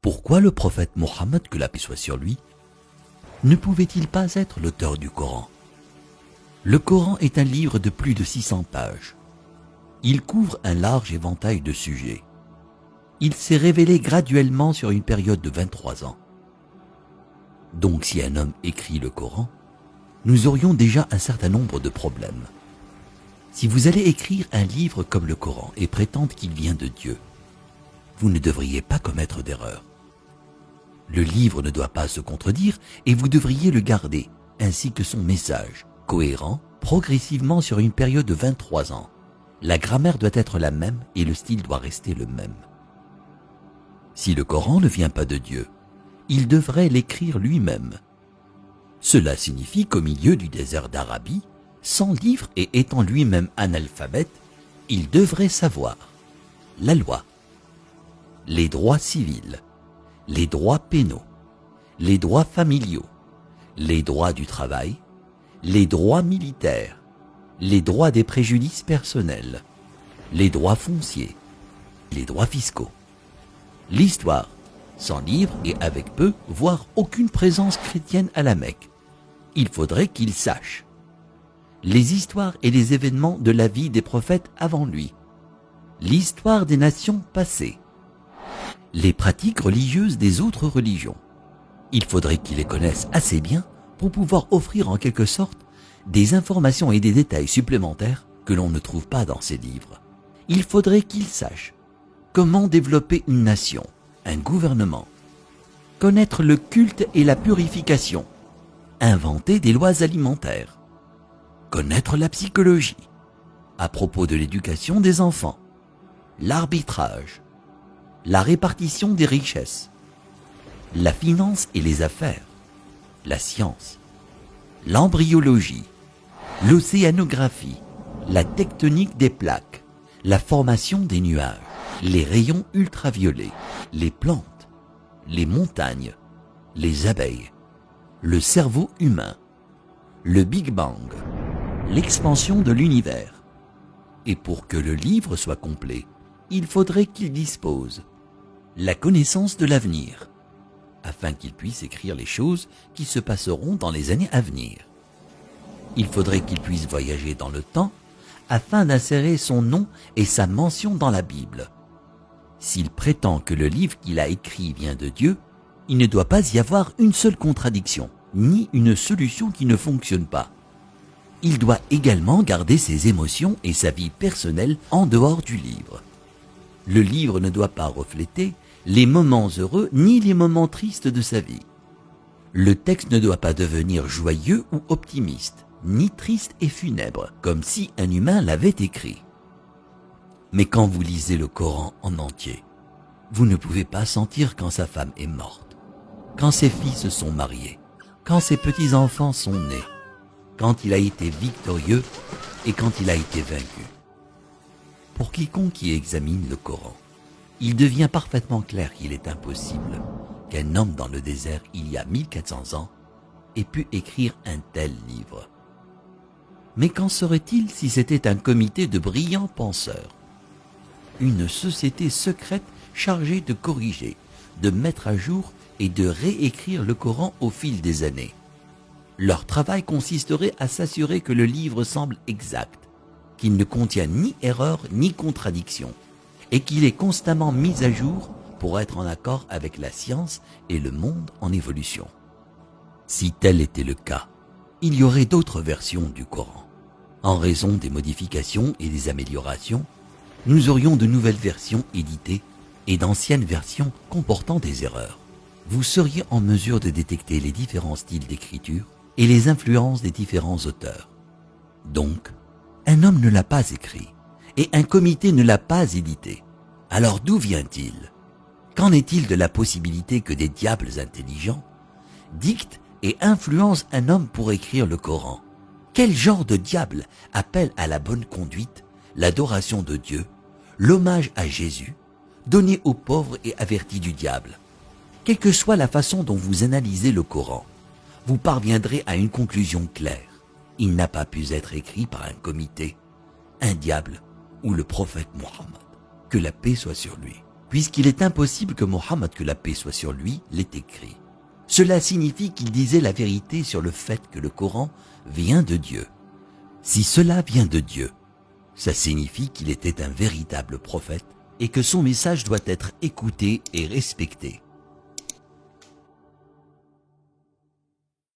Pourquoi le prophète Mohammed, que la paix soit sur lui, ne pouvait-il pas être l'auteur du Coran? Le Coran est un livre de plus de 600 pages. Il couvre un large éventail de sujets. Il s'est révélé graduellement sur une période de 23 ans. Donc si un homme écrit le Coran, nous aurions déjà un certain nombre de problèmes. Si vous allez écrire un livre comme le Coran et prétendre qu'il vient de Dieu, vous ne devriez pas commettre d'erreur. Le livre ne doit pas se contredire et vous devriez le garder, ainsi que son message, cohérent, progressivement sur une période de 23 ans. La grammaire doit être la même et le style doit rester le même. Si le Coran ne vient pas de Dieu, il devrait l'écrire lui-même. Cela signifie qu'au milieu du désert d'Arabie, sans livre et étant lui-même analphabète, il devrait savoir la loi, les droits civils, les droits pénaux, les droits familiaux, les droits du travail, les droits militaires, les droits des préjudices personnels, les droits fonciers, les droits fiscaux. L'histoire, sans livre et avec peu, voire aucune présence chrétienne à la Mecque. Il faudrait qu'il sache les histoires et les événements de la vie des prophètes avant lui, l'histoire des nations passées, les pratiques religieuses des autres religions. Il faudrait qu'il les connaisse assez bien pour pouvoir offrir en quelque sorte des informations et des détails supplémentaires que l'on ne trouve pas dans ces livres. Il faudrait qu'il sache comment développer une nation, un gouvernement, connaître le culte et la purification, inventer des lois alimentaires, connaître la psychologie, à propos de l'éducation des enfants, l'arbitrage, la répartition des richesses, la finance et les affaires, la science, l'embryologie, l'océanographie, la tectonique des plaques, la formation des nuages, les rayons ultraviolets, les plantes, les montagnes, les abeilles, le cerveau humain, le Big Bang, l'expansion de l'univers. Et pour que le livre soit complet, il faudrait qu'il dispose la connaissance de l'avenir, afin qu'il puisse écrire les choses qui se passeront dans les années à venir. Il faudrait qu'il puisse voyager dans le temps, afin d'insérer son nom et sa mention dans la Bible. S'il prétend que le livre qu'il a écrit vient de Dieu, il ne doit pas y avoir une seule contradiction, ni une solution qui ne fonctionne pas. Il doit également garder ses émotions et sa vie personnelle en dehors du livre. Le livre ne doit pas refléter les moments heureux ni les moments tristes de sa vie. Le texte ne doit pas devenir joyeux ou optimiste, ni triste et funèbre, comme si un humain l'avait écrit. Mais quand vous lisez le Coran en entier, vous ne pouvez pas sentir quand sa femme est morte, quand ses filles se sont mariées, quand ses petits-enfants sont nés, quand il a été victorieux et quand il a été vaincu. Pour quiconque qui examine le Coran, il devient parfaitement clair qu'il est impossible qu'un homme dans le désert il y a 1400 ans ait pu écrire un tel livre. Mais qu'en serait-il si c'était un comité de brillants penseurs, une société secrète chargée de corriger, de mettre à jour et de réécrire le Coran au fil des années? Leur travail consisterait à s'assurer que le livre semble exact, qu'il ne contient ni erreur ni contradiction, et qu'il est constamment mis à jour pour être en accord avec la science et le monde en évolution. Si tel était le cas, il y aurait d'autres versions du Coran. En raison des modifications et des améliorations, nous aurions de nouvelles versions éditées et d'anciennes versions comportant des erreurs. Vous seriez en mesure de détecter les différents styles d'écriture et les influences des différents auteurs. Donc, un homme ne l'a pas écrit et un comité ne l'a pas édité. Alors d'où vient-il? Qu'en est-il de la possibilité que des diables intelligents dictent et influencent un homme pour écrire le Coran? Quel genre de diable appelle à la bonne conduite, l'adoration de Dieu, l'hommage à Jésus, donné aux pauvres et averti du diable? Quelle que soit la façon dont vous analysez le Coran, vous parviendrez à une conclusion claire. Il n'a pas pu être écrit par un comité, un diable ou le prophète Mohammed. Que la paix soit sur lui. puisqu'il est impossible que Mohammed, que la paix soit sur lui, l'ait écrit. Cela signifie qu'il disait la vérité sur le fait que le Coran vient de Dieu. Si cela vient de Dieu, ça signifie qu'il était un véritable prophète et que son message doit être écouté et respecté.